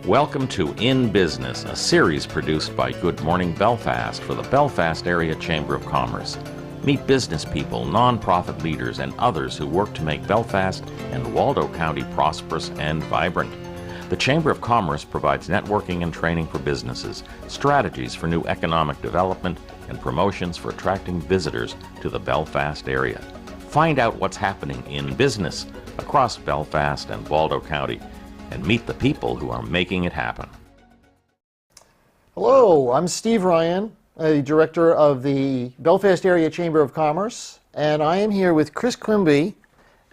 Welcome to In Business, a series produced by Good Morning Belfast for the Belfast Area Chamber of Commerce. Meet business people, nonprofit leaders, and others who work to make Belfast and Waldo County prosperous and vibrant. The Chamber of Commerce provides networking and training for businesses, strategies for new economic development, and promotions for attracting visitors to the Belfast area. Find out what's happening in business across Belfast and Waldo County, and meet the people who are making it happen. Hello, I'm Steve Ryan, Director of the Belfast Area Chamber of Commerce, and I am here with Chris Quimby.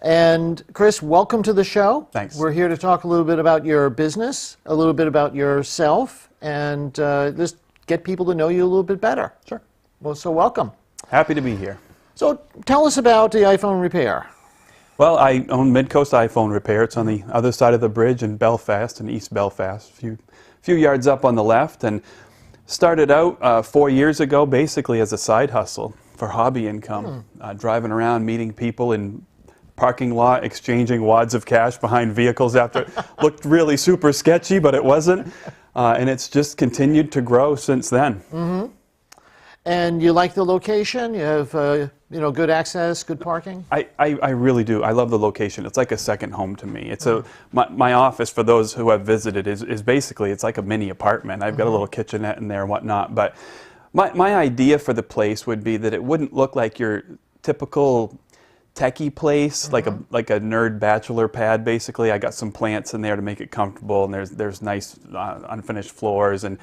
And Chris, welcome to the show. Thanks. We're here to talk a little bit about your business, a little bit about yourself, and just get people to know you a little bit better. Sure. Well, so welcome. Happy to be here. So tell us about the iPhone repair. Well, I own Midcoast iPhone Repair. It's on the other side of the bridge in Belfast, in East Belfast, a few yards up on the left, and started out 4 years ago basically as a side hustle for hobby income, driving around, meeting people in parking lot, exchanging wads of cash behind vehicles after it looked really super sketchy, but it wasn't, and it's just continued to grow since then. Mm-hmm. And you like the location? You have good access, good parking? I really do. I love the location. It's like a second home to me. It's my office, for those who have visited, is basically, it's like a mini apartment. I've got a little kitchenette in there and whatnot. But my idea for the place would be that it wouldn't look like your typical techie place, like a nerd bachelor pad. Basically, I got some plants in there to make it comfortable, and there's nice unfinished floors, and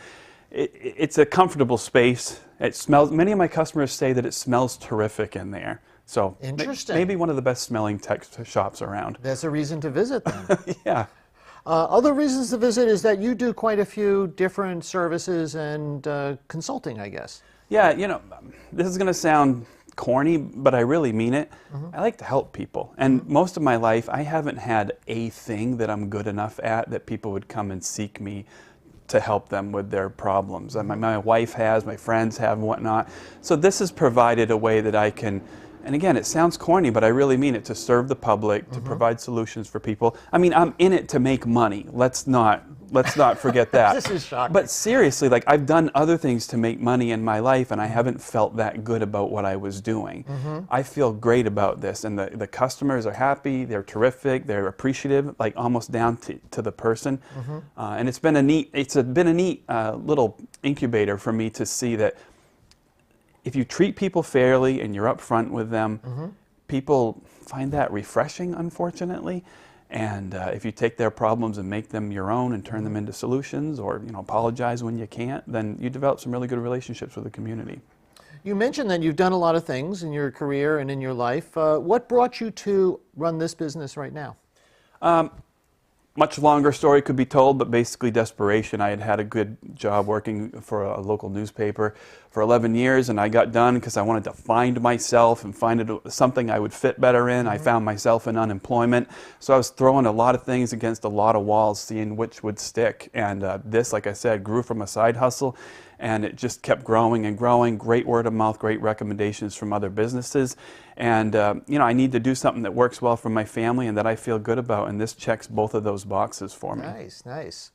it's a comfortable space. It smells. Many of my customers say that it smells terrific in there. So interesting. Maybe one of the best smelling tech shops around. That's a reason to visit then. Yeah. Other reasons to visit is that you do quite a few different services and consulting, I guess. Yeah, this is going to sound corny, but I really mean it. I like to help people. And most of my life, I haven't had a thing that I'm good enough at that people would come and seek me to help them with their problems. My wife has, my friends have, and whatnot. So this has provided a way that I can, and again, it sounds corny, but I really mean it, to serve the public, to provide solutions for people. I mean, I'm in it to make money. Let's not forget that. This is shocking. But seriously, like, I've done other things to make money in my life, and I haven't felt that good about what I was doing. I feel great about this, and the customers are happy, they're terrific, they're appreciative, like almost down to the person. And it's been a neat little incubator for me to see that if you treat people fairly and you're upfront with them, people find that refreshing, unfortunately. And if you take their problems and make them your own and turn them into solutions, or apologize when you can't, then you develop some really good relationships with the community. You mentioned that you've done a lot of things in your career and in your life. What brought you to run this business right now? Much longer story could be told, but basically desperation. I had a good job working for a local newspaper for 11 years, and I got done because I wanted to find myself and find something I would fit better in. I found myself in unemployment, so I was throwing a lot of things against a lot of walls, seeing which would stick. And this, like I said, grew from a side hustle, and it just kept growing and growing. Great word of mouth, great recommendations from other businesses. And I need to do something that works well for my family and that I feel good about, and this checks both of those boxes for me. Nice, nice.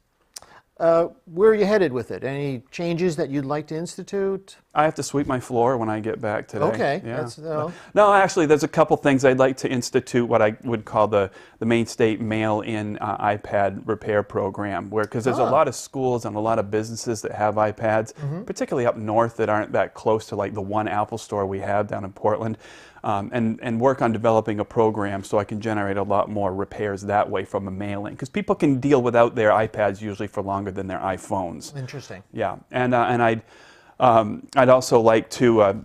Where are you headed with it? Any changes that you'd like to institute? I have to sweep my floor when I get back today. Okay. Yeah. No, actually, there's a couple things I'd like to institute, what I would call the Main State mail-in iPad repair program, because there's a lot of schools and a lot of businesses that have iPads, particularly up north, that aren't that close to like the one Apple store we have down in Portland. And work on developing a program so I can generate a lot more repairs that way from a mail-in, because people can deal without their iPads usually for longer than their iPhones. Interesting. Yeah, and I'd also like to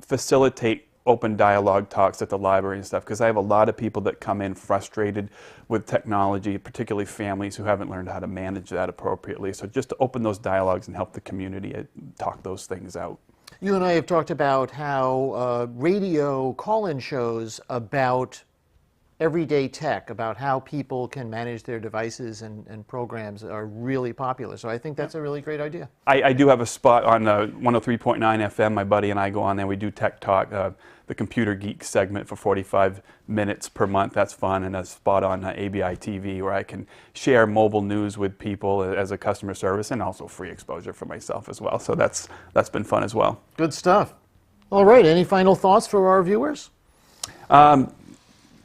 facilitate open dialogue talks at the library and stuff, because I have a lot of people that come in frustrated with technology, particularly families who haven't learned how to manage that appropriately. So just to open those dialogues and help the community talk those things out. You and I have talked about how radio call-in shows about everyday tech, about how people can manage their devices and programs are really popular. So I think that's a really great idea. I do have a spot on 103.9 FM. My buddy and I go on there. We do Tech Talk, the Computer Geek segment for 45 minutes per month. That's fun. And a spot on ABI TV where I can share mobile news with people as a customer service, and also free exposure for myself as well. So that's been fun as well. Good stuff. All right. Any final thoughts for our viewers?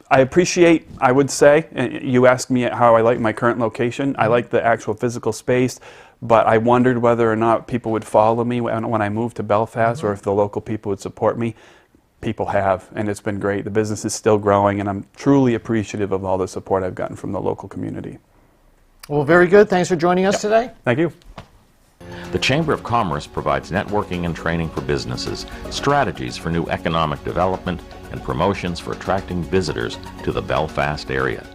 I appreciate, I would say, you asked me how I like my current location. I like the actual physical space, but I wondered whether or not people would follow me when I moved to Belfast, or if the local people would support me. People have, and it's been great. The business is still growing, and I'm truly appreciative of all the support I've gotten from the local community. Well, very good. Thanks for joining us today. Thank you. The Chamber of Commerce provides networking and training for businesses, strategies for new economic development, and promotions for attracting visitors to the Belfast area.